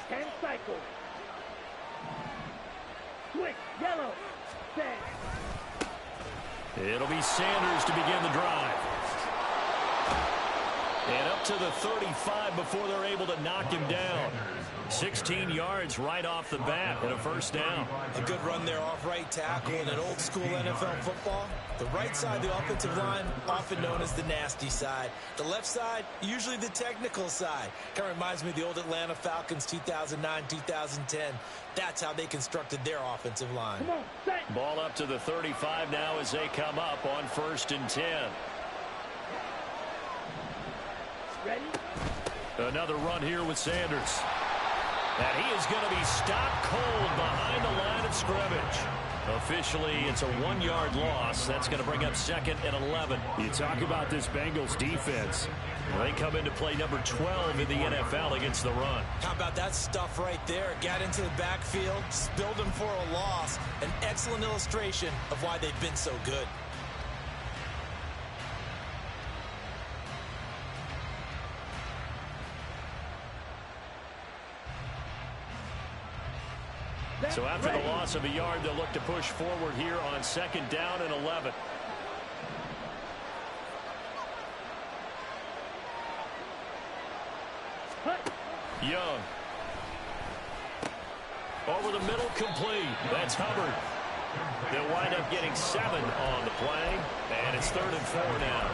10 cycles. Switch, yellow, set. It'll be Sanders to begin the drive. And up to the 35 before they're able to knock him down. 16 yards right off the bat and a first down. A good run there off right tackle in an old school NFL football. The right side, the offensive line, often known as the nasty side. The left side, usually the technical side. Kind of reminds me of the old Atlanta Falcons 2009-2010. That's how they constructed their offensive line. Ball up to the 35 now as they come up on 1st and 10. Ready? Another run here with Sanders. And he is going to be stopped cold behind the line of scrimmage. Officially, it's a 1-yard loss. That's going to bring up 2nd and 11. You talk about this Bengals defense. Well, they come into play number 12 in the NFL against the run. How about that stuff right there? Got into the backfield, spilled him for a loss. An excellent illustration of why they've been so good. So after the loss of a yard, they'll look to push forward here on 2nd down and 11. Young. Over the middle, complete. That's Hubbard. They'll wind up getting 7 on the play, and it's 3rd and 4 now.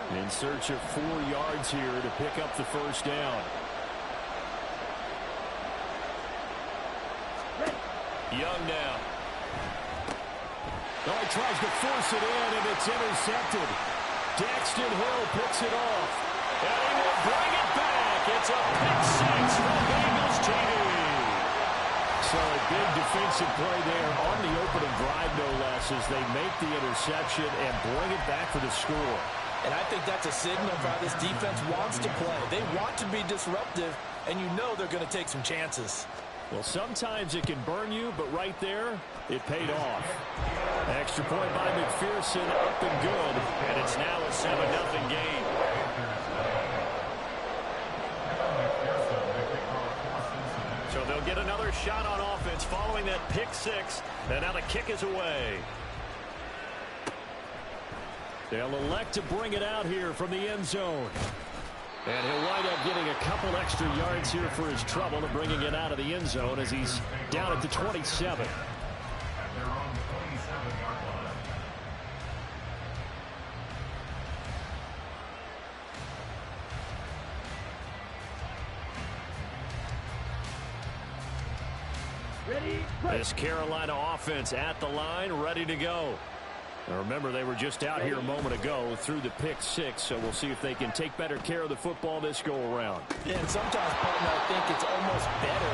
In search of 4 yards here to pick up the first down. Young now. Oh, he tries to force it in, and it's intercepted. Daxton Hill picks it off. And he will bring it back. It's a pick 6 for Bengals TD. So a big defensive play there on the opening drive, no less, as they make the interception and bring it back for the score. And I think that's a signal of how this defense wants to play. They want to be disruptive, and you know they're going to take some chances. Well, sometimes it can burn you, but right there, it paid off. Extra point by McPherson, up and good, and it's now a 7-0 game. So they'll get another shot on offense following that pick 6, and now the kick is away. They'll elect to bring it out here from the end zone. And he'll wind up getting a couple extra yards here for his trouble and bringing it out of the end zone as he's down at the 27. Ready? This Carolina offense at the line, ready to go. Now remember, they were just out here a moment ago through the pick 6, so we'll see if they can take better care of the football this go-around. Yeah, and sometimes, partner, I think it's almost better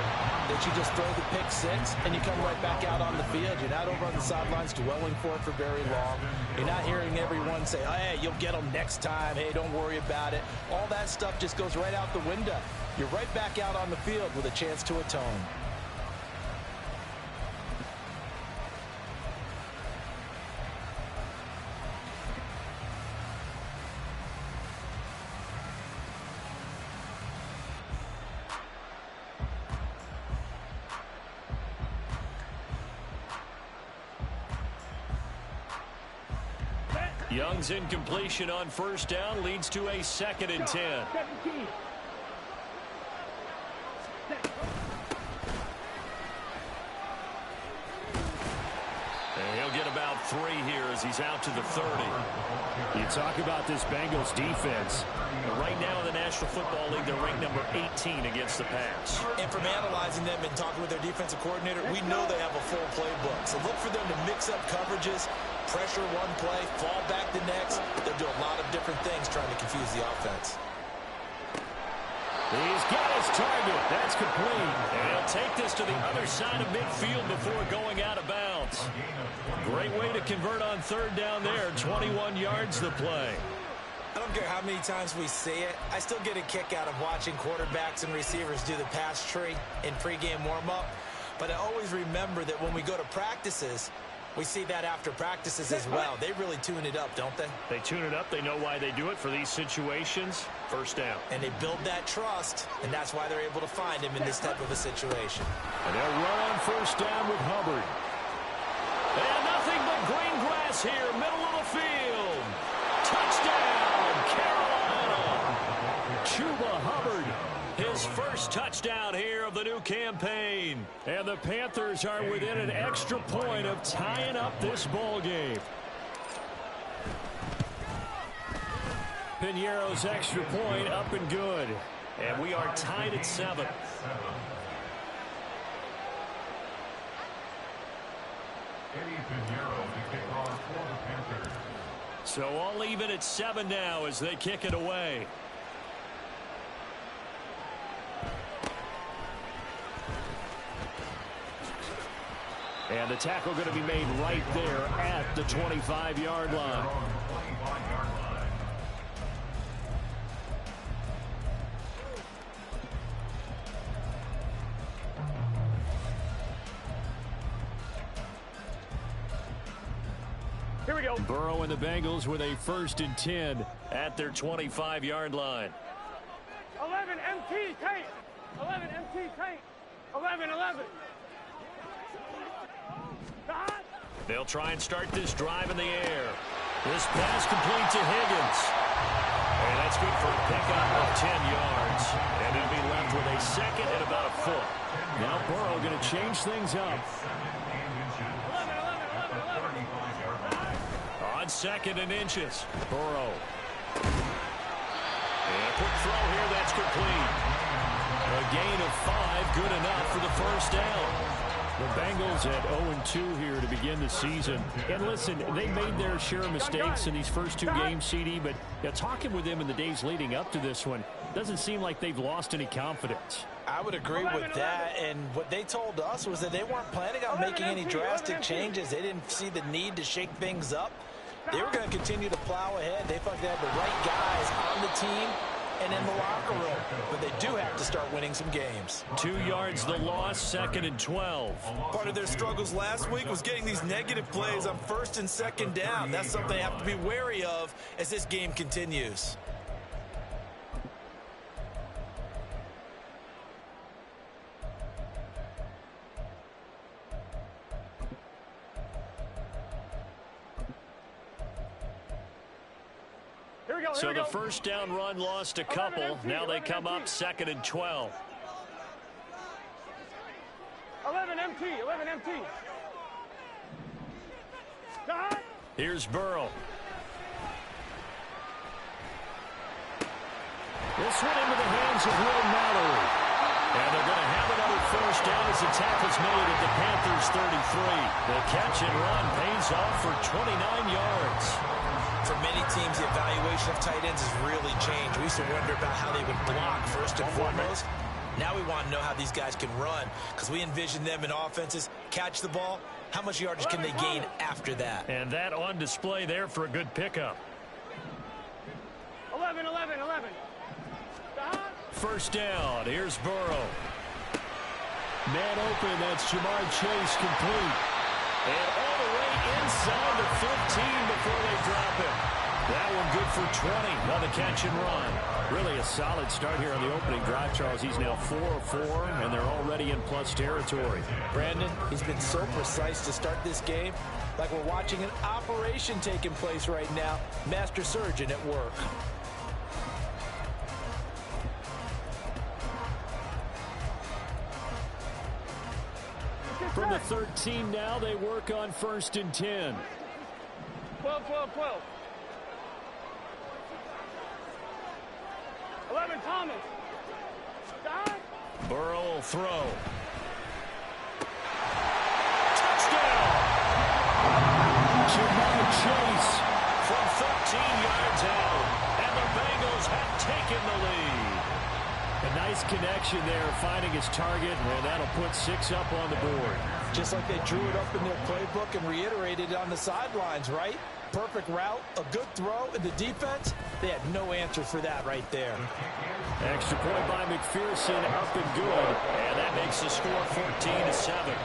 that you just throw the pick 6 and you come right back out on the field. You're not over on the sidelines dwelling for it for very long. You're not hearing everyone say, oh, hey, you'll get them next time. Hey, don't worry about it. All that stuff just goes right out the window. You're right back out on the field with a chance to atone. Young's incompletion on 1st down leads to a 2nd and 10. 17. And he'll get about 3 here as he's out to the 30. You talk about this Bengals defense. Right now in the National Football League, they're ranked number 18 against the pass. And from analyzing them and talking with their defensive coordinator, we know they have a full playbook. So look for them to mix up coverages, pressure one play, fall back the next. They'll do a lot of different things trying to confuse the offense. He's got his target. That's complete. And he'll take this to the other side of midfield before going out of bounds. Great way to convert on 3rd down there. 21 yards the play. I don't care how many times we see it. I still get a kick out of watching quarterbacks and receivers do the pass tree in pregame warm-up. But I always remember that when we go to practices, We see that after practices as well. They really tune it up, don't they? They tune it up. They know why they do it for these situations. First down. And they build that trust, and that's why they're able to find him in this type of a situation. And they'll run on first down with Hubbard. And nothing but green grass here, middle of the field. Touchdown, Carolina. Chuba Hubbard. His first touchdown here of the new campaign. And the Panthers are within an extra point of tying up this ball game. Piñeiro's extra point up and good. And we are tied at 7. So all even at 7 now as they kick it away. And the tackle going to be made right there at the 25-yard line. Here we go. Burrow and the Bengals with a 1st and 10 at their 25-yard line. 11 MT tank. 11 MT tank. 11. They'll try and start this drive in the air. This pass complete to Higgins. And that's good for a pickup of 10 yards. And it'll be left with a 2nd and about a foot. Now Burrow going to change things up. 11. On 2nd and inches. Burrow. And a quick throw here, that's complete. A gain of 5, good enough for the first down. The Bengals at 0-2 here to begin the season. And listen, they made their share of mistakes in these first 2 games, CD, but talking with them in the days leading up to this one, doesn't seem like they've lost any confidence. I would agree with that, and what they told us was that they weren't planning on making any drastic changes. They didn't see the need to shake things up. They were going to continue to plow ahead. They thought they had the right guys on the team and in the locker room, but they do have to start winning some games. 2 yards the loss, 2nd and 12. Part of their struggles last week was getting these negative plays on 1st and 2nd down. That's something they have to be wary of as this game continues. So the first down run lost a couple. Now they come up 2nd and 12. 11 MT. Here's Burrow. This one into the hands of Will Mallory. And they're going to have another first down as the tackle's made at the Panthers' 33. The catch and run pays off for 29 yards. For many teams, the evaluation of tight ends has really changed. We used to wonder about how they would block first and foremost. Now we want to know how these guys can run, because we envision them in offenses catch the ball. How much yardage can they gain after that? And that on display there for a good pickup. 11. First down. Here's Burrow. Man open. That's Jamar Chase complete. And all the way inside the 15 before they drop it. That one good for 20 on the catch and run. Really a solid start here on the opening drive, Charles. He's now 4 of 4, and they're already in plus territory. Brandon, he's been so precise to start this game, like we're watching an operation taking place right now. Master surgeon at work. From the 13 now, they work on 1st and 10. 12. 11 Thomas. Burrow will throw. Touchdown! Jamar Chase from 13 yards out. And the Bengals have taken the lead. A nice connection there, finding his target, and that'll put 6 up on the board. Just like they drew it up in their playbook and reiterated it on the sidelines, right? Perfect route, a good throw, and the defense, they had no answer for that right there. Extra point by McPherson, up and good. And that makes the score 14-7.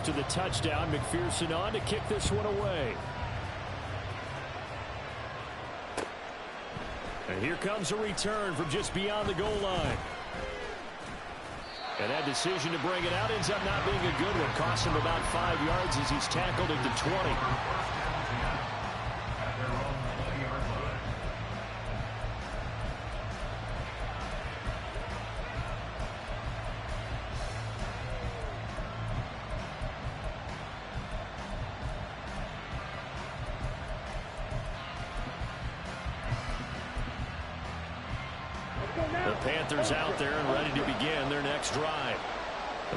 after the touchdown. McPherson on to kick this one away. And here comes a return from just beyond the goal line. And that decision to bring it out ends up not being a good one. Costs him about 5 yards as he's tackled at the 20. The Panthers out there and ready to begin their next drive.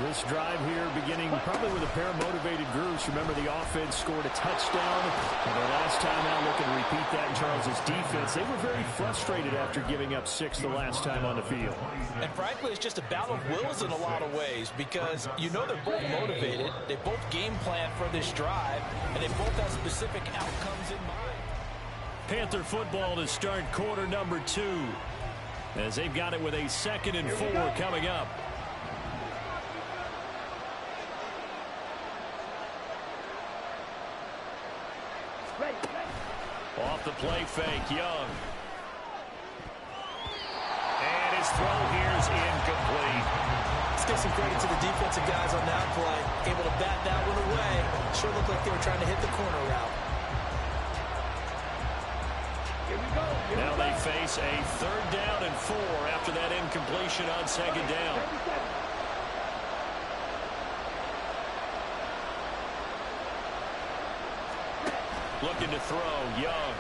This drive here beginning probably with a pair of motivated groups. Remember, the offense scored a touchdown. And their last time out, looking to repeat that in Charles' defense. They were very frustrated after giving up 6 the last time on the field. And frankly, it's just a battle of wills in a lot of ways because you know they're both motivated. They both game plan for this drive, and they both have specific outcomes in mind. Panther football to start quarter number 2. As they've got it with a 2nd and 4 coming up. Off the play fake, Young. And his throw here is incomplete. Let's give some credit to the defensive guys on that play. Able to bat that one away. Sure looked like they were trying to hit the corner route. Now they face a 3rd down and 4 after that incompletion on 2nd down. Looking to throw, Young.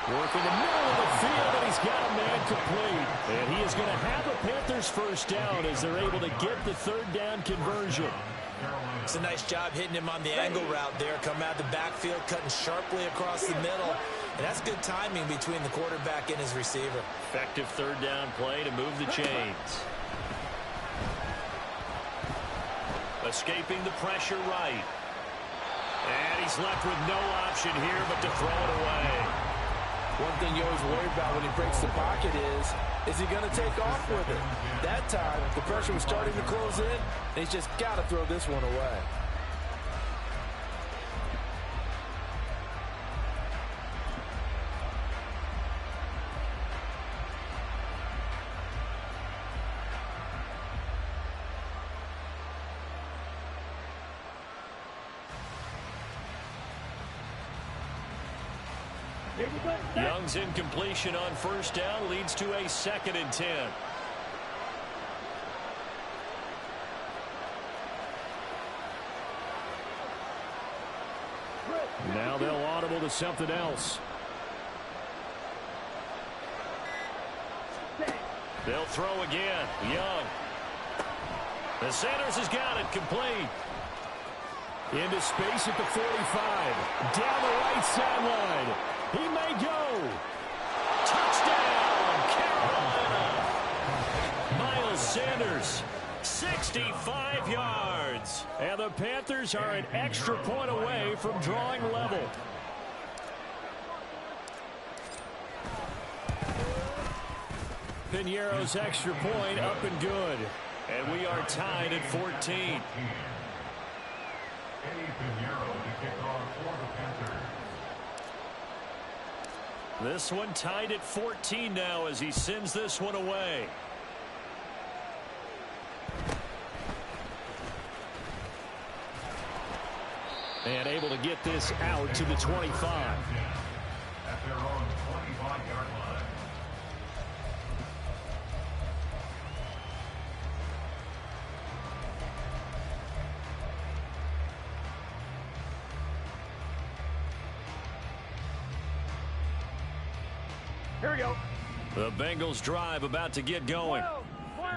Working the middle of the field, and he's got a man complete. And he is going to have a Panthers first down as they're able to get the 3rd down conversion. It's a nice job hitting him on the angle route there. Come out the backfield, cutting sharply across the middle. And that's good timing between the quarterback and his receiver. Effective 3rd down play to move the chains. Escaping the pressure right. And he's left with no option here but to throw it away. One thing you always worry about when he breaks the pocket is he going to take off with it? That time, the pressure was starting to close in, and he's just got to throw this one away. Young's incompletion on 1st down leads to a 2nd and 10. Now they'll audible to something else. They'll throw again. Young. The Sanders has got it complete. Into space at the 45. Down the right sideline. He may go. Touchdown, Carolina. Miles Sanders, 65 yards. And the Panthers are an extra point away from drawing level. Piñeiro's extra point up and good. And we are tied at 14. This one tied at 14 now as he sends this one away. And able to get this out to the 25. At their own 25-yard line. Here we go. The Bengals drive about to get going.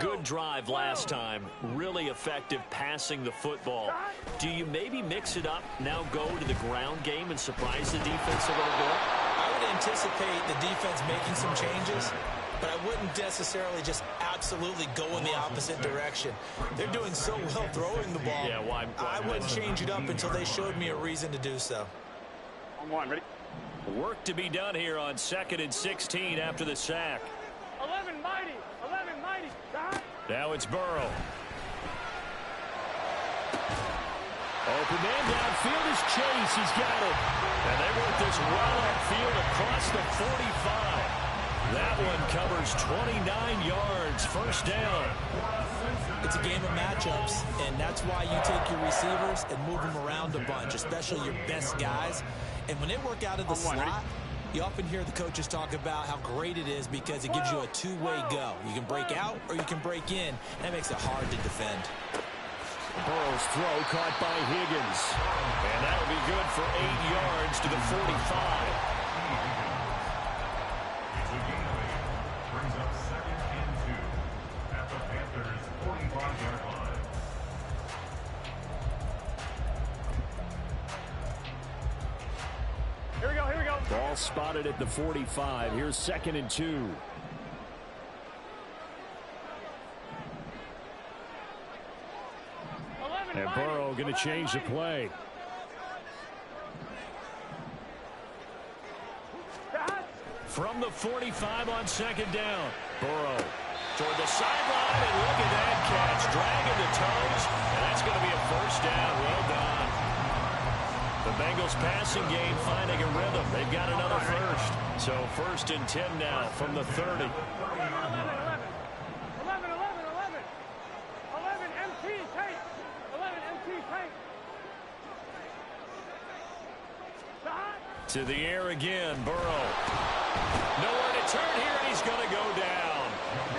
Good drive last time. Really effective passing the football. Do you maybe mix it up, now go to the ground game and surprise the defense a little bit? I would anticipate the defense making some changes, but I wouldn't necessarily just absolutely go in the opposite direction. They're doing so well throwing the ball. Yeah, why I wouldn't change it up until they showed me a reason to do so. On one, ready? Work to be done here on 2nd and 16 after the sack. 11 mighty. 11 mighty. Now it's Burrow. Open man downfield is Chase. He's got it. And they work this well upfield across the 45. That one covers 29 yards. First down. It's a game of matchups, and that's why you take your receivers and move them around a bunch, especially your best guys. And when they work out of the slot, you often hear the coaches talk about how great it is because it gives you a two-way go. You can break out or you can break in. That makes it hard to defend. Burrow's throw caught by Higgins. And that'll be good for 8 yards to the 45. Brings up 2nd and 2 at the Panthers' 45-yard line. Here we go, here we go. Ball spotted at the 45. Here's 2nd and 2. And Burrow going to change the play. From the 45 on 2nd down. Burrow toward the sideline, and look at that catch. Dragging the toes, and that's going to be a first down. Well done. The Bengals passing game finding a rhythm. They've got another first. So 1st and 10 now from the 30. 11 MT tank. 11 MT tank. To the air again, Burrow. Nowhere to turn here, and he's going to go down.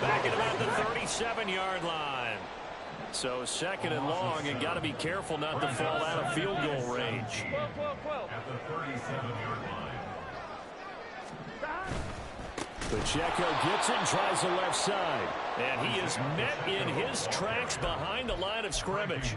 Back at about the 37-yard line. So 2nd and long, and got to be careful not to fall out of field goal range. At the 37-yard line. Pacheco gets it and tries the left side. And he is met in his tracks behind the line of scrimmage.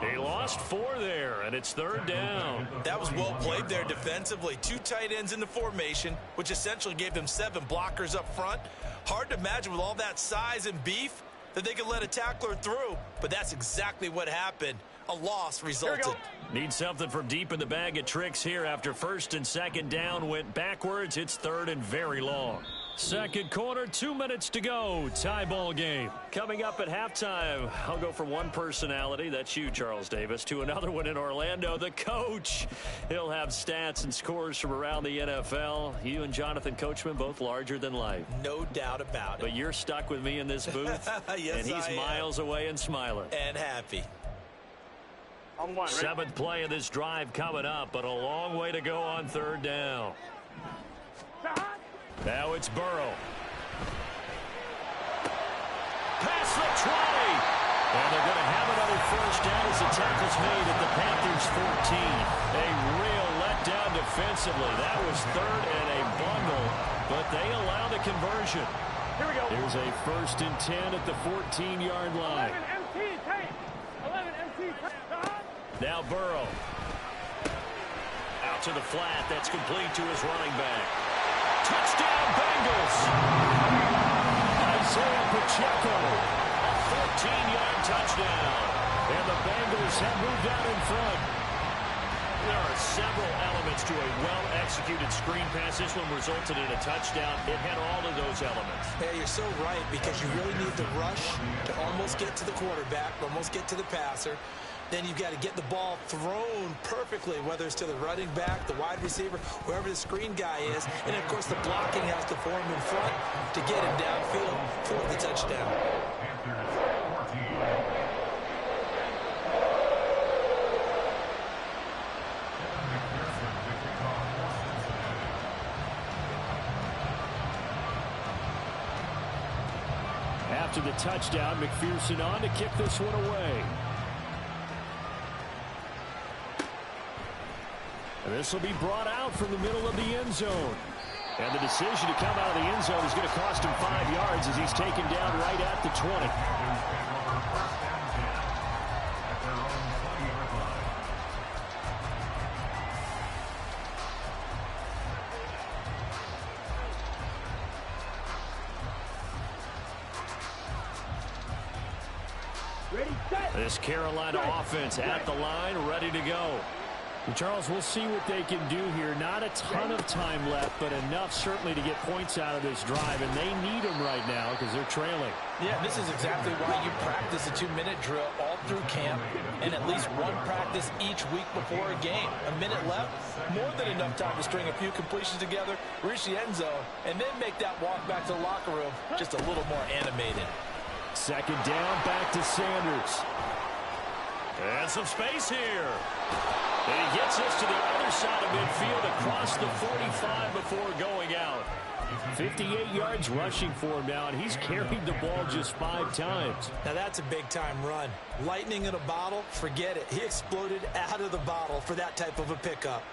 He lost 4 there, and it's 3rd down. That was well played there defensively. 2 tight ends in the formation, which essentially gave them 7 blockers up front. Hard to imagine with all that size and beef that they could let a tackler through, but that's exactly what happened. A loss resulted. Need something from deep in the bag of tricks here after 1st and 2nd down went backwards. It's 3rd and very long. 2nd quarter, 2 minutes to go. Tie ball game. Coming up at halftime, I'll go from one personality, that's you, Charles Davis, to another one in Orlando, the coach. He'll have stats and scores from around the NFL. You and Jonathan Coachman, both larger than life. No doubt about it. But you're stuck with me in this booth, Yes, and he's miles away and smiling. And happy. 7th play of this drive coming up, but a long way to go on 3rd down. Now it's Burrow. Past the 20. And they're going to have another first down as the tackle's made at the Panthers' 14. A real letdown defensively. That was 3rd and a bundle, but they allow the conversion. Here we go. Here's a 1st and 10 at the 14-yard line. 11 MT tank. 11 MT tank. Now Burrow. Out to the flat. That's complete to his running back. Touchdown, Bengals. Isaiah Pacheco. A 14-yard touchdown. And the Bengals have moved out in front. There are several elements to a well-executed screen pass. This one resulted in a touchdown. It had all of those elements. Yeah, you're so right, because you really need the rush to almost get to the quarterback, almost get to the passer. Then you've got to get the ball thrown perfectly, whether it's to the running back, the wide receiver, whoever the screen guy is. And, of course, the blocking has to form in front to get him downfield for the touchdown. After the touchdown, McPherson on to kick this one away. And this will be brought out from the middle of the end zone. And the decision to come out of the end zone is going to cost him 5 yards as he's taken down right at the 20. This Carolina offense at the line, ready to go. Charles, we'll see what they can do here. Not a ton of time left, but enough certainly to get points out of this drive, and they need them right now because they're trailing. Yeah, this is exactly why you practice a 2-minute drill all through camp and at least one practice each week before a game. A minute left, more than enough time to string a few completions together, reach the end zone, and then make that walk back to the locker room just a little more animated. Second down, back to Sanders. And some space here. And he gets us to the other side of midfield across the 45 before going out. 58 yards rushing for him now, and he's carried the ball just 5 times. Now that's a big-time run. Lightning in a bottle, forget it. He exploded out of the bottle for that type of a pickup.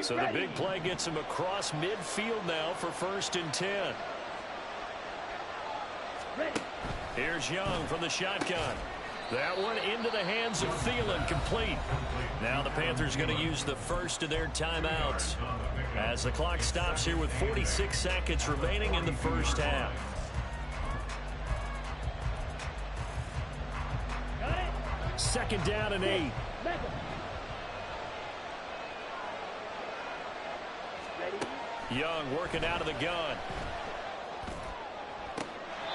So the big play gets him across midfield now for 1st and 10. Here's Young from the shotgun. That one into the hands of Thielen, complete. Now the Panthers going to use the first of their timeouts as the clock stops here with 46 seconds remaining in the first half. Second down and 8. Young working out of the gun.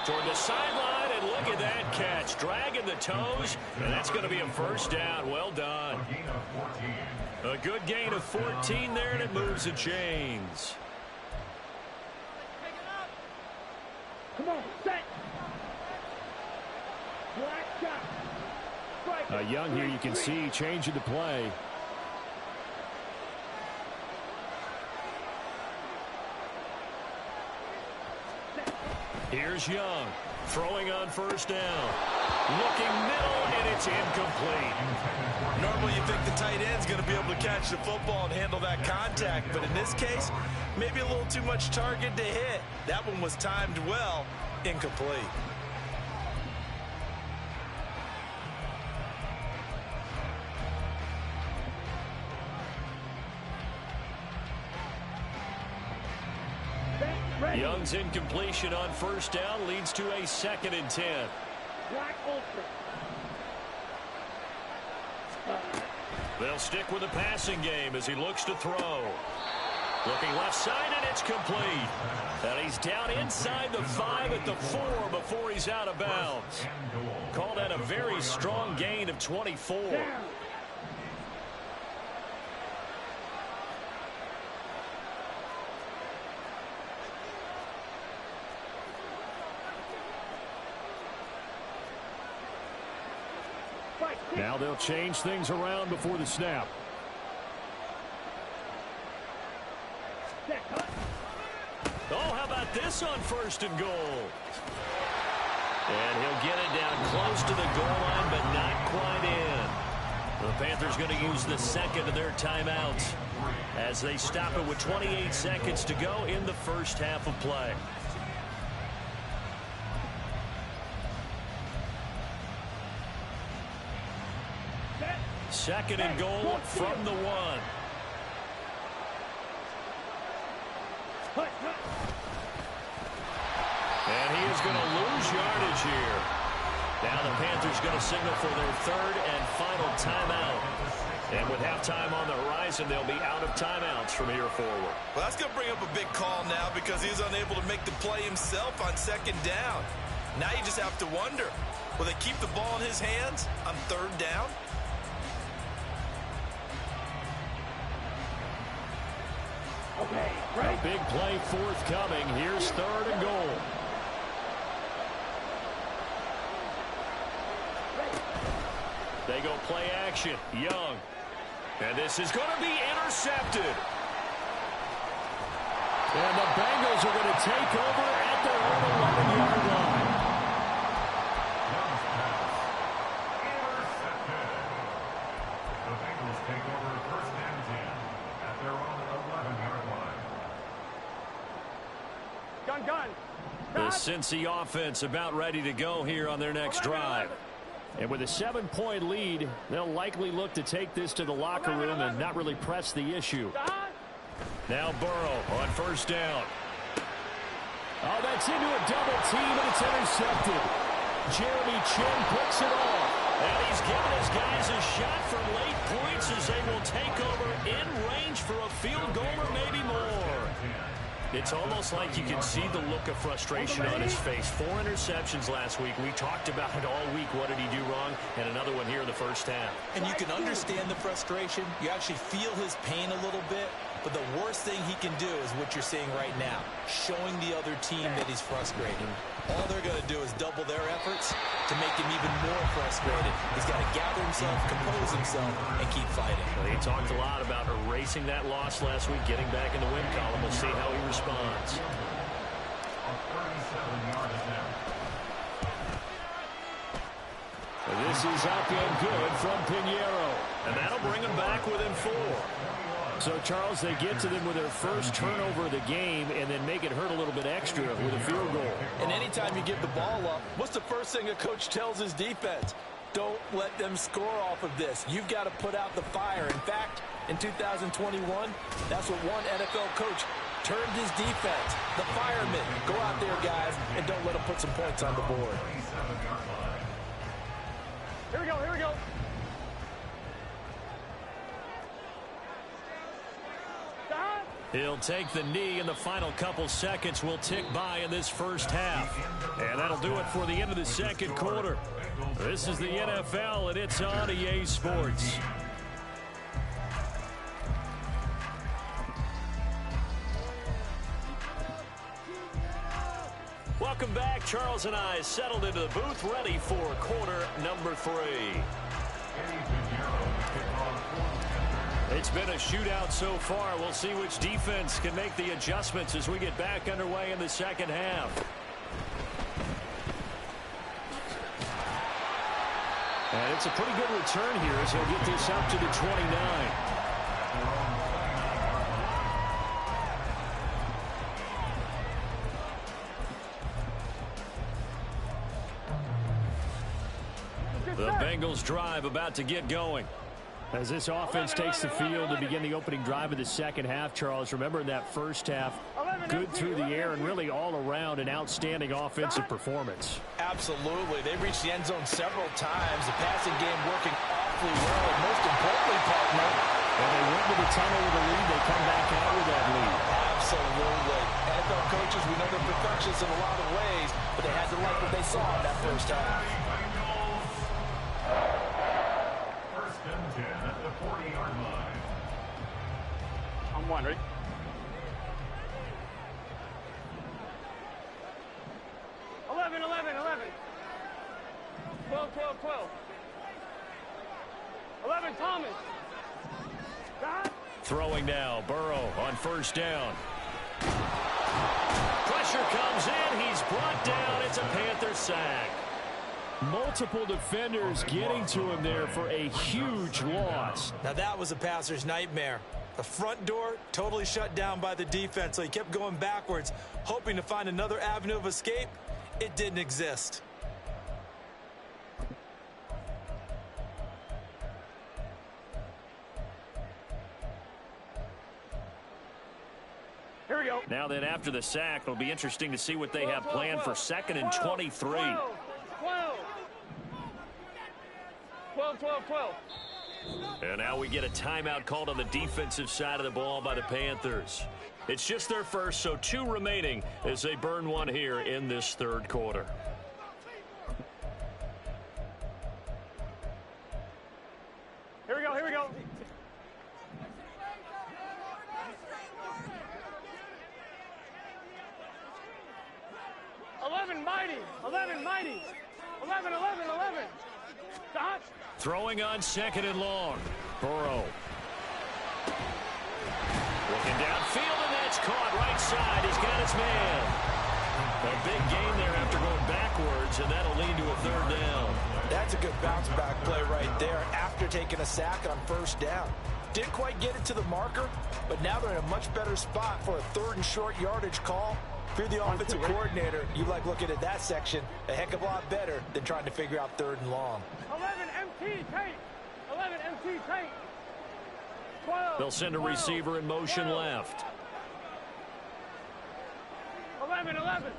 Toward the sideline, and look at that catch. Dragging the toes, and that's going to be a first down. Well done. A good gain of 14 there, and it moves the chains. Come on, set. Black shot. Young here, you can see changing the play. Here's Young, throwing on first down. Looking middle, and it's incomplete. Normally you think the tight end's going to be able to catch the football and handle that contact, but in this case, maybe a little too much target to hit. That one was timed well, incomplete. Young's incompletion on first down leads to a 2nd and 10. Black ultra. They'll stick with the passing game as he looks to throw. Looking left side, and it's complete. And he's down inside the 5 at the 4 before he's out of bounds. Call that a very strong gain of 24. Now they'll change things around before the snap. Oh, how about this on 1st and goal? And he'll get it down close to the goal line, but not quite in. The Panthers going to use the 2nd of their timeouts as they stop it with 28 seconds to go in the first half of play. 2nd and goal from the 1. And he is going to lose yardage here. Now the Panthers going to signal for their 3rd and final timeout. And with halftime on the horizon, they'll be out of timeouts from here forward. Well, that's going to bring up a big call now because he's unable to make the play himself on 2nd down. Now you just have to wonder, will they keep the ball in his hands on 3rd down? Okay, right. A big play forthcoming. Here's 3rd and goal. They go play action. Young. And this is going to be intercepted. And the Bengals are going to take over at their own 11-yard line. Intercepted. The Bengals take over 1st and 10 at their own 11-yard line. Gun. The Cincy offense about ready to go here on their next drive. And with a 7-point lead, they'll likely look to take this to the locker room and not really press the issue. Now Burrow on 1st down. Oh, that's into a double team, and it's intercepted. Jeremy Chin picks it off. And he's given his guys a shot for late points as they will take over in range for a field goal or maybe more. It's almost like you can see the look of frustration on his face. 4 interceptions last week. We talked about it all week. What did he do wrong? And another one here in the first half. And you can understand the frustration. You actually feel his pain a little bit. But the worst thing he can do is what you're seeing right now, showing the other team that he's frustrated. All they're going to do is double their efforts to make him even more frustrated. He's got to gather himself, compose himself, and keep fighting. Well, he talked a lot about erasing that loss last week, getting back in the win column. We'll see how he responds. This is up and good from Pinheiro. And that'll bring him back within 4. So, Charles, they get to them with their first turnover of the game and then make it hurt a little bit extra with a field goal. And anytime you give the ball up, what's the first thing a coach tells his defense? Don't let them score off of this. You've got to put out the fire. In fact, in 2021, that's what one NFL coach turned his defense. The firemen. Go out there, guys, and don't let them put some points on the board. Here we go, here we go. He'll take the knee, and the final couple seconds will tick by in this first half. And that'll do it for the end of the second quarter. This is the NFL, and it's on EA Sports. Welcome back. Charles and I settled into the booth, ready for quarter number 3. It's been a shootout so far. We'll see which defense can make the adjustments as we get back underway in the second half. And it's a pretty good return here as he'll get this up to the 29. The Bengals drive about to get going. As this offense takes the field to begin the opening drive of the second half, Charles, remember in that first half, good through the air and really all around an outstanding offensive performance. Absolutely. They reached the end zone several times. The passing game working awfully well. And most importantly, partner, when they went to the tunnel with a lead, they come back out with that lead. Absolutely. NFL coaches, we know they're perfectionists in a lot of ways, but they had to like what they saw in that first half. First and 10 at the 40-yard line. I'm one, ready? Eleven, 12. 11, Thomas. God. Throwing now, Burrow on first down. Pressure comes in. He's brought down. It's a Panther sack. Multiple defenders getting to him there for a huge loss. Now that was a passer's nightmare. The front door totally shut down by the defense, so he kept going backwards, hoping to find another avenue of escape. It didn't exist. Here we go. Now then, after the sack, it'll be interesting to see what they have planned for second and 23. 12. And now we get a timeout called on the defensive side of the ball by the Panthers. It's just their first, so 2 remaining as they burn one here in this third quarter. Here we go. Eleven, mighty. 11. Stop. Throwing on second and long. Burrow. Looking downfield, and that's caught right side. He's got his man. A big gain there after going backwards, and that'll lead to a third down. That's a good bounce back play right there after taking a sack on first down. Didn't quite get it to the marker, but now they're in a much better spot for a third and short yardage call. If you're the offensive coordinator, you like looking at that section a heck of a lot better than trying to figure out third and long. 11 MT tank. 12. They'll send a receiver in motion left. 11, 11.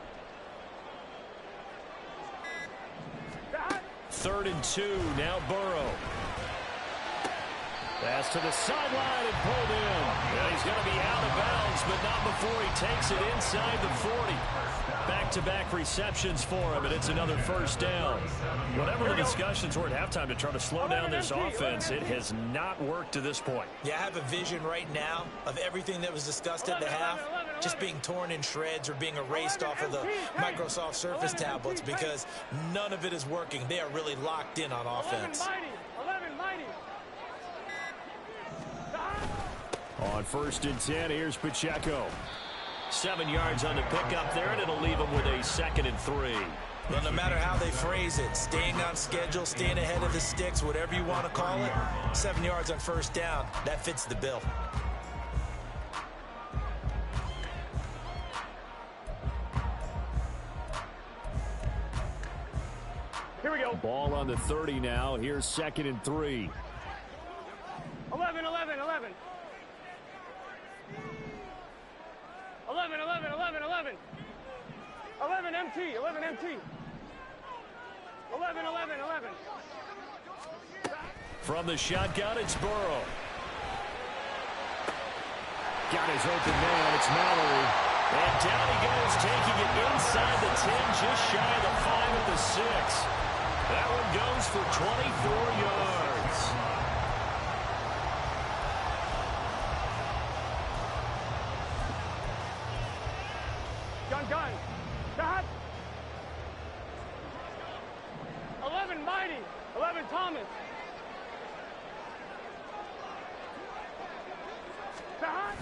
3rd and 2. Now Burrow. Pass to the sideline and pulled in. And he's going to be out of bounds, but not before he takes it inside the 40. Back-to-back receptions for him, and it's another first down. Whatever the discussions were at halftime to try to slow down this offense, it has not worked to this point. Yeah, I have a vision right now of everything that was discussed at the half just being torn in shreds or being erased off of the Microsoft Surface tablets because none of it is working. They are really locked in on offense. 11 mighty. On 1st and 10, here's Pacheco. 7 yards on the pickup there, and it'll leave him with a 2nd and 3. Well, no matter how they phrase it, staying on schedule, staying ahead of the sticks, whatever you want to call it, 7 yards on 1st down, that fits the bill. Here we go. Ball on the 30 now. Here's 2nd and 3. 11, 11, 11. 11, 11, 11, 11. 11 MT, 11 MT. 11, 11, 11. From the shotgun, it's Burrow. Got his open man. It's Mallory. And down he goes, taking it inside the 10, just shy of the 5 at the 6. That one goes for 24 yards. Gun. Dot. 11 mighty. 11 Thomas. Dot.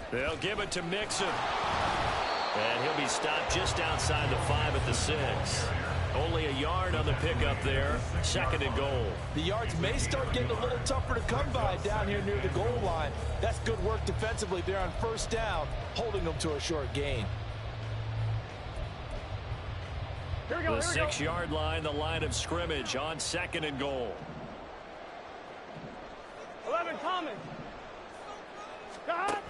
They'll give it to Mixon. And he'll be stopped just outside the 5 at the 6. Only a yard on the pickup there. 2nd and goal. The yards may start getting a little tougher to come by down here near the goal line. That's good work defensively there on 1st down, holding them to a short gain. Here we go. The 6-yard line, the line of scrimmage on 2nd and goal. 11 Thomas. Dot.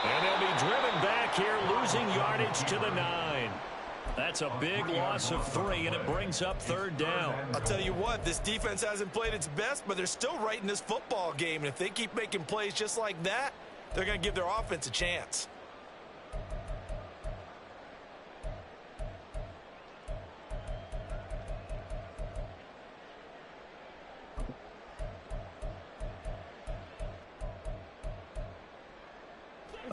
And they'll be driven back here, losing yardage to the 9. That's a big loss of 3, and it brings up 3rd down. I'll tell you what, this defense hasn't played its best, but they're still right in this football game. And if they keep making plays just like that, they're going to give their offense a chance.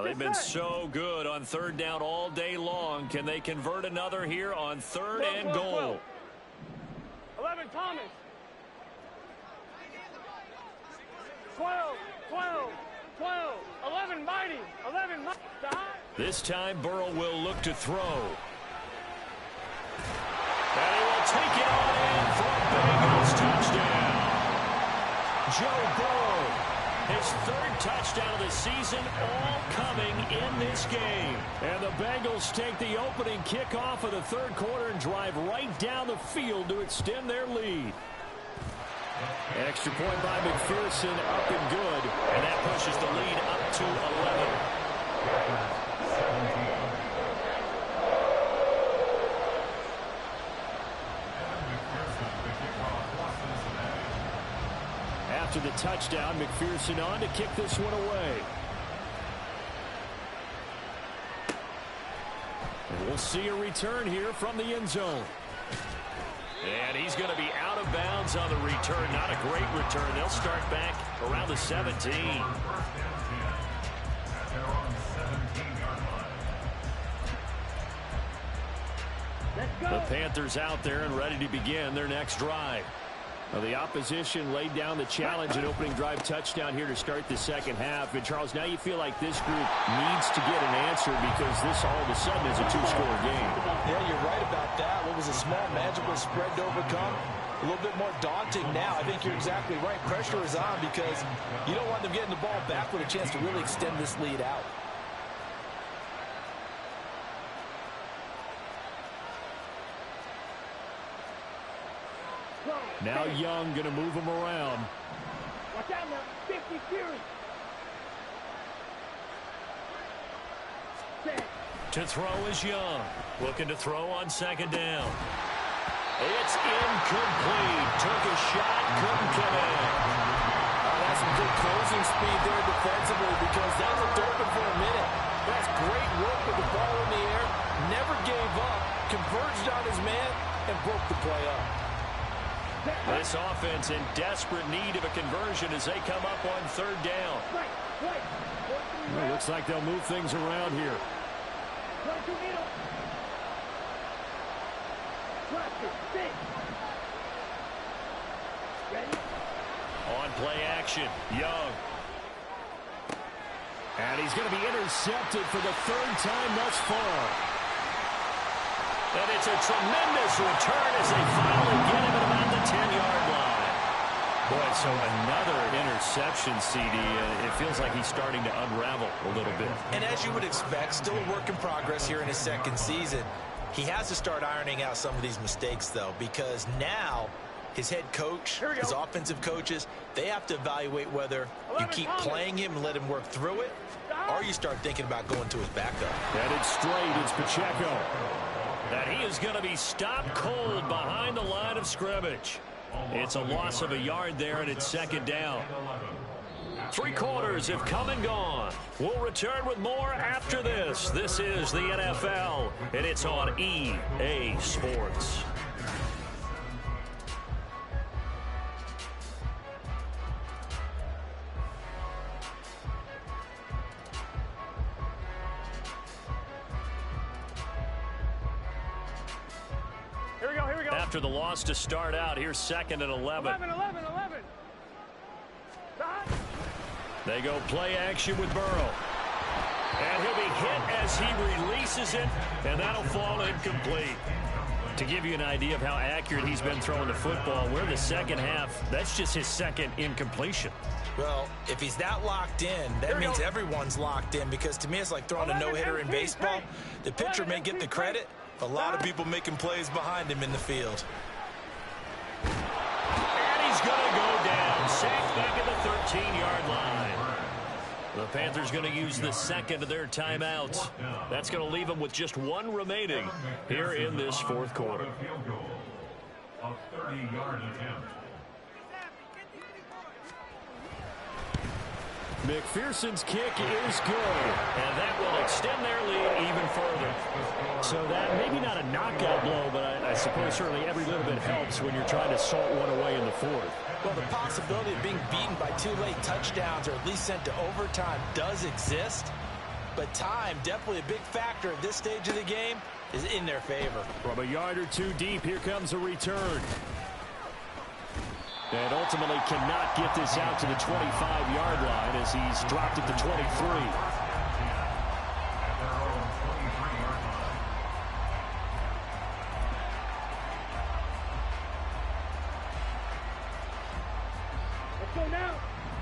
They've been so good on 3rd down all day long. Can they convert another here on 3rd and goal? 11 Thomas. 12, 11 mighty. 11 mighty. This time Burrow will look to throw. And he will take it on in for a Bengals touchdown. Joe Burrow, his 3rd touchdown of the season, all coming in this game. And the Bengals take the opening kickoff of the 3rd quarter and drive right down the field to extend their lead. Extra point by McPherson, up and good. And that pushes the lead up to 11. After the touchdown, McPherson on to kick this one away. And we'll see a return here from the end zone. And he's going to be out of bounds on the return. Not a great return. They'll start back around the 17. The Panthers out there and ready to begin their next drive. Well, the opposition laid down the challenge and opening drive touchdown here to start the 2nd half. And, Charles, now you feel like this group needs to get an answer because this all of a sudden is a 2-score game. Yeah, you're right about that. What was a small, magical spread to overcome? A little bit more daunting now. I think you're exactly right. Pressure is on because you don't want them getting the ball back with a chance to really extend this lead out. Now Young going to move him around. Watch out now. 50 Fury. To throw is Young. Looking to throw on second down. It's incomplete. Took a shot, couldn't connect. That's some good closing speed there defensively because that looked open for a minute. That's great work with the ball in the air. Never gave up. Converged on his man and broke the play up. This offense in desperate need of a conversion as they come up on third down. Well, looks like they'll move things around here. On play action, Young. And he's going to be intercepted for the third time thus far. And it's a tremendous return as they finally get him at about the 10-yard line. Boy, so another interception, CD. It feels like he's starting to unravel a little bit. And as you would expect, still a work in progress here in his second season. He has to start ironing out some of these mistakes, though, because now his head coach, his offensive coaches, they have to evaluate whether you keep playing him and let him work through it, or you start thinking about going to his backup. Headed straight, it's Pacheco. That he is going to be stopped cold behind the line of scrimmage. It's a loss of a yard there, and it's second down. 3 quarters have come and gone. We'll return with more after this. This is the NFL, and it's on EA Sports. Here we go. After the loss to start out, here's second and 11. 11. They go play action with Burrow. And he'll be hit as he releases it, and that'll fall incomplete. To give you an idea of how accurate he's been throwing the football, we're in the second half. That's just his second incompletion. Well, if he's that locked in, that means everyone's locked in, because to me it's like throwing a no-hitter in baseball. The pitcher may get the credit, a lot of people making plays behind him in the field. And he's going to go down, sacked back at the 13-yard line. The Panthers going to use the second of their timeouts. That's going to leave them with just one remaining here in this fourth quarter. A 30-yard attempt. McPherson's kick is good. And that will extend their lead even further. So that maybe not a knockout blow, but I suppose certainly every little bit helps when you're trying to salt one away in the fourth. Well, the possibility of being beaten by 2 late touchdowns or at least sent to overtime does exist. But time, definitely a big factor at this stage of the game, is in their favor. From a yard or two deep, here comes a return. And ultimately cannot get this out to the 25-yard line as he's dropped it to 23.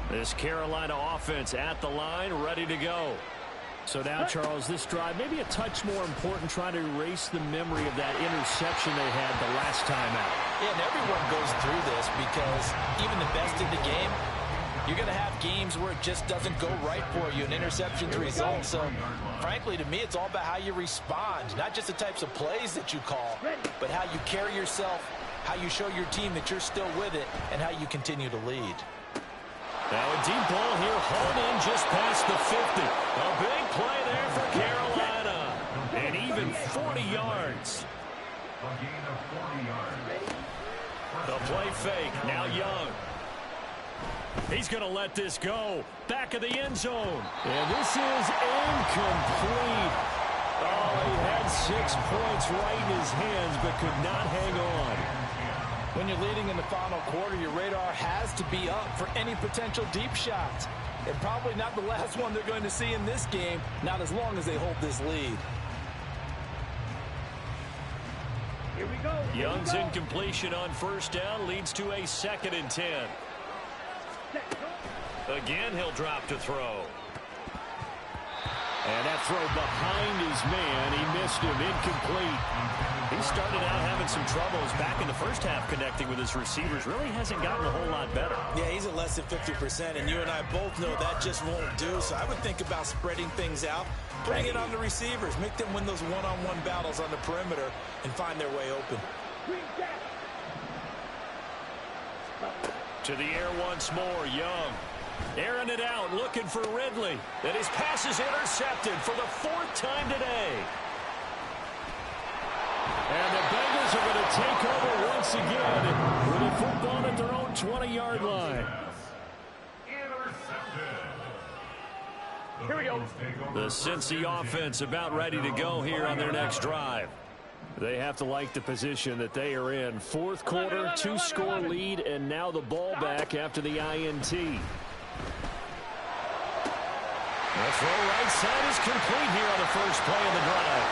This Carolina offense at the line, ready to go. So now, Charles, this drive maybe a touch more important, trying to erase the memory of that interception they had the last time out. Yeah, and everyone goes through this because even the best in the game, you're going to have games where it just doesn't go right for you, an interception's result. So, frankly, to me, it's all about how you respond, not just the types of plays that you call, but how you carry yourself, how you show your team that you're still with it, and how you continue to lead. Now a deep ball here, hauled in just past the 50. A big play there for Carolina. And even 40 yards. A gain of 40 yards. The play fake, now Young. He's going to let this go. Back of the end zone. And this is incomplete. Oh, he had 6 points right in his hands, but could not hang on. When you're leading in the final quarter, your radar has to be up for any potential deep shots. And probably not the last one they're going to see in this game, not as long as they hold this lead. Here we go. Young's incompletion on first down leads to a 2nd and 10. Again, he'll drop to throw. And that throw behind his man, he missed him, incomplete. He started out having some troubles back in the first half connecting with his receivers. Really hasn't gotten a whole lot better. Yeah, he's at less than 50%, and you and I both know that just won't do. So I would think about spreading things out, putting it on the receivers, make them win those one-on-one battles on the perimeter, and find their way open. To the air once more, Young. Airing it out, looking for Ridley. And his pass is intercepted for the 4th time today. And the Bengals are going to take over once again with a football at their own 20-yard line. Here we go. The Cincy offense about ready to go here on their next drive. They have to like the position that they are in. 4th quarter, 2-score lead, and now the ball back after the INT. The throw right side is complete here on the first play of the drive.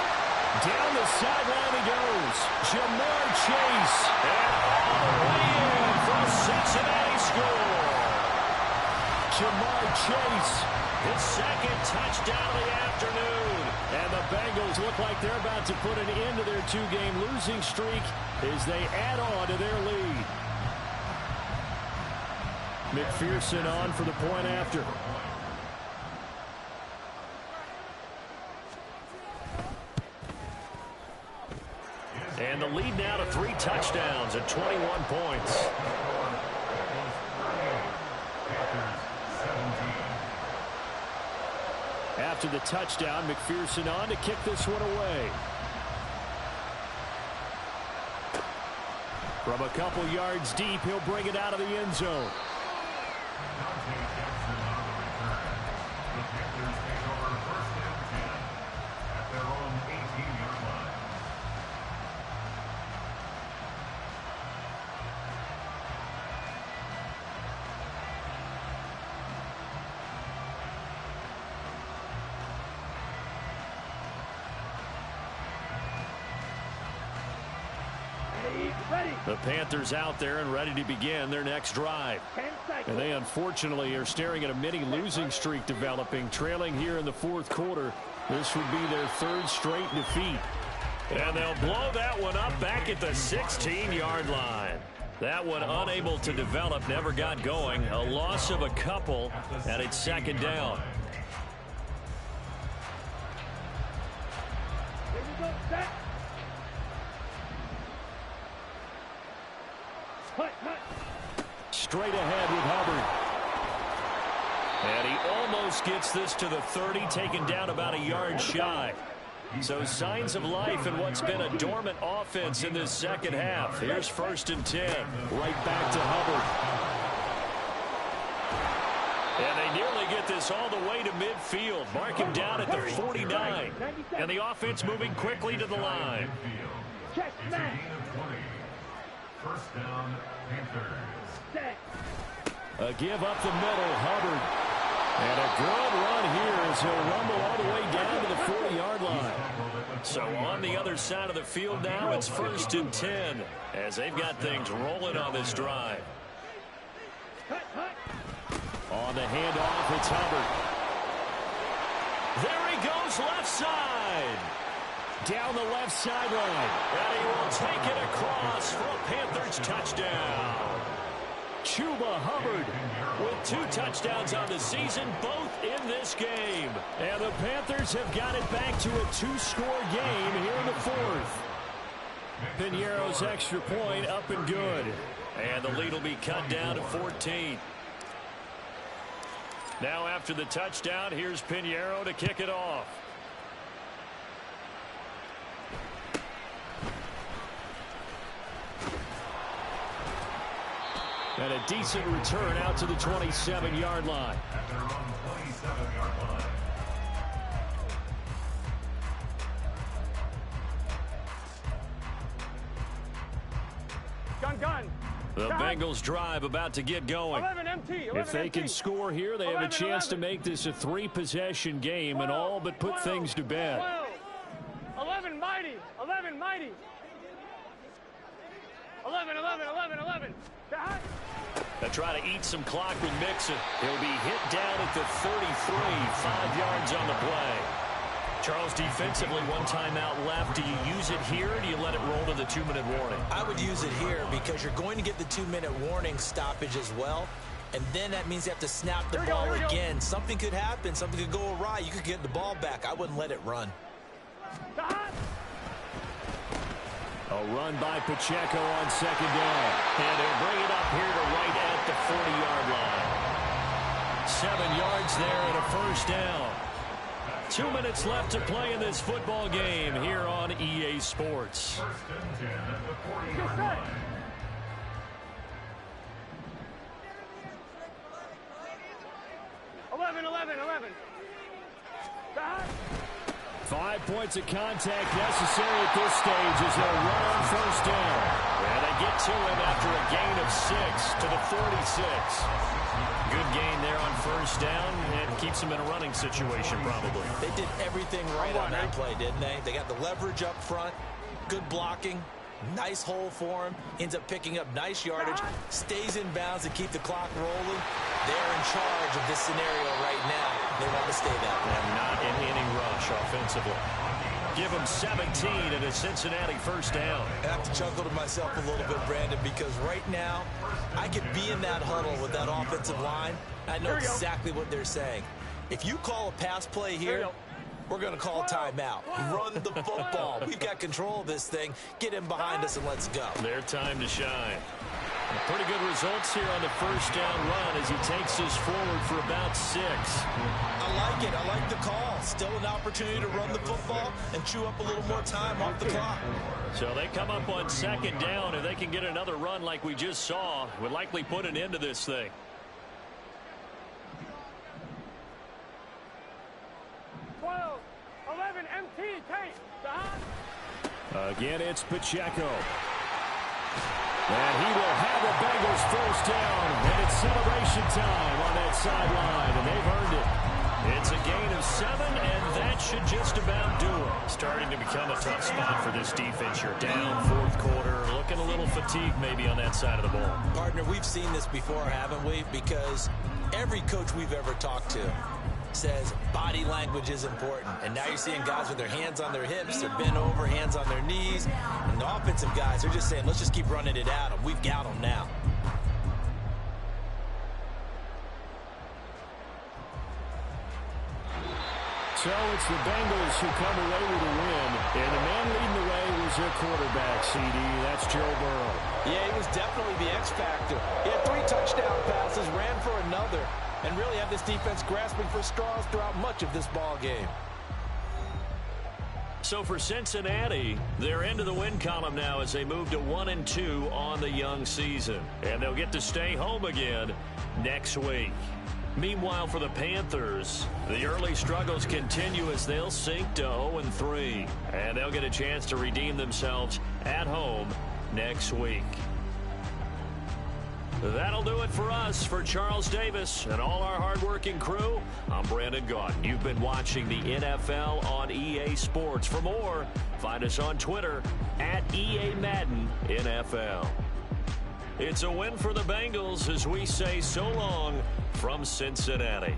Down the sideline he goes. Jamar Chase. And all the way in for a Cincinnati score. Jamar Chase. His 2nd touchdown of the afternoon. And the Bengals look like they're about to put an end to their 2-game losing streak as they add on to their lead. McPherson on for the point after. And the lead now to 3 touchdowns at 21 points. After the touchdown, McPherson on to kick this one away. From a couple yards deep, he'll bring it out of the end zone. The Panthers out there and ready to begin their next drive. And they unfortunately are staring at a mini losing streak developing, trailing here in the 4th quarter. This would be their 3rd straight defeat. And they'll blow that one up back at the 16-yard line. That one unable to develop, never got going. A loss of a couple, and it's 2nd down. Here we go, set. Straight ahead with Hubbard. And he almost gets this to the 30, taken down about a yard shy. So signs of life in what's been a dormant offense in this 2nd half. Here's 1st and 10. Right back to Hubbard. And they nearly get this all the way to midfield. Mark him down at the 49. And the offense moving quickly to the line. Check, man. 1st down, Panthers. A give up the middle, Hubbard. And a good run here as he'll rumble all the way down to the 40-yard line. So on the other side of the field now, it's 1st and 10 as they've got things rolling on this drive. On the handoff, it's Hubbard. There he goes left side. Down the left sideline. And he will take it across for a Panthers touchdown. Chuba Hubbard with 2 touchdowns on the season, both in this game. And the Panthers have got it back to a 2-score game here in the 4th. Piñeiro's extra point up and good. And the lead will be cut down to 14. Now after the touchdown, here's Piñeiro to kick it off. And a decent return out to the 27-yard line. At their own 27-yard line. Gun. The Bengals drive about to get going. 11 MT. 11 If they can MT. score here, they have a chance to make this a 3-possession game and all but put things to bed. 12. 11 mighty. 11 mighty. 11. They try to eat some clock with Mixon. He'll be hit down at the 33, 5 yards on the play. Charles, defensively, one timeout left. Do you use it here, or do you let it roll to the 2-minute warning? I would use it here because you're going to get the 2-minute warning stoppage as well. And then that means you have to snap the ball again. Something could happen. Something could go awry. You could get the ball back. I wouldn't let it run. A run by Pacheco on second down. And they'll bring it up here to right at the 40-yard line. 7 yards there and a first down. 2 minutes left to play in this football game here on EA Sports. First and 10 at the 40-yard line. Eleven. 5 points of contact necessary at this stage as they'll run on first down. And they get to him after a gain of 6 to the 46. Good gain there on first down and keeps them in a running situation probably. They did everything right on that play, didn't they? They got the leverage up front, good blocking, nice hole for him, ends up picking up nice yardage, stays in bounds to keep the clock rolling. They're in charge of this scenario right now. They want to stay that way. And not an inning rush offensively. Give them 17 and a Cincinnati first down. I have to chuckle to myself a little bit, Brandon, because right now I could be in that huddle with that offensive line. I know exactly what they're saying. If you call a pass play here, we're going to call timeout. Run the football. We've got control of this thing. Get him behind us and let's go. Their time to shine. Pretty good results here on the first down run as he takes us forward for about 6. I like it. I like the call. Still an opportunity to run the football and chew up a little more time off the clock. So they come up on second down. If they can get another run like we just saw, would likely put an end to this thing. 12, 11, MT, Tate. Again, it's Pacheco. And he will have the Bengals first down. And it's celebration time on that sideline. And they've earned it. It's a gain of 7, and that should just about do it. Starting to become a tough spot for this defense. You're down fourth quarter, looking a little fatigued maybe on that side of the ball. Partner, we've seen this before, haven't we? Because every coach we've ever talked to says body language is important. And now you're seeing guys with their hands on their hips, they're bent over, hands on their knees. And the offensive guys, they're just saying, let's just keep running it at them. We've got them now. So it's the Bengals who come away with a win. And the man leading the way was their quarterback, CD. That's Joe Burrow. Yeah, he was definitely the X factor. He had 3 touchdown passes, ran for another, and really had this defense grasping for straws throughout much of this ball game. So for Cincinnati, they're into the win column now as they move to 1-2 on the young season. And they'll get to stay home again next week. Meanwhile, for the Panthers, the early struggles continue as they'll sink to 0-3. And they'll get a chance to redeem themselves at home next week. That'll do it for us. For Charles Davis and all our hardworking crew, I'm Brandon Gaudin. You've been watching the NFL on EA Sports. For more, find us on Twitter at EA Madden NFL. It's a win for the Bengals as we say so long from Cincinnati.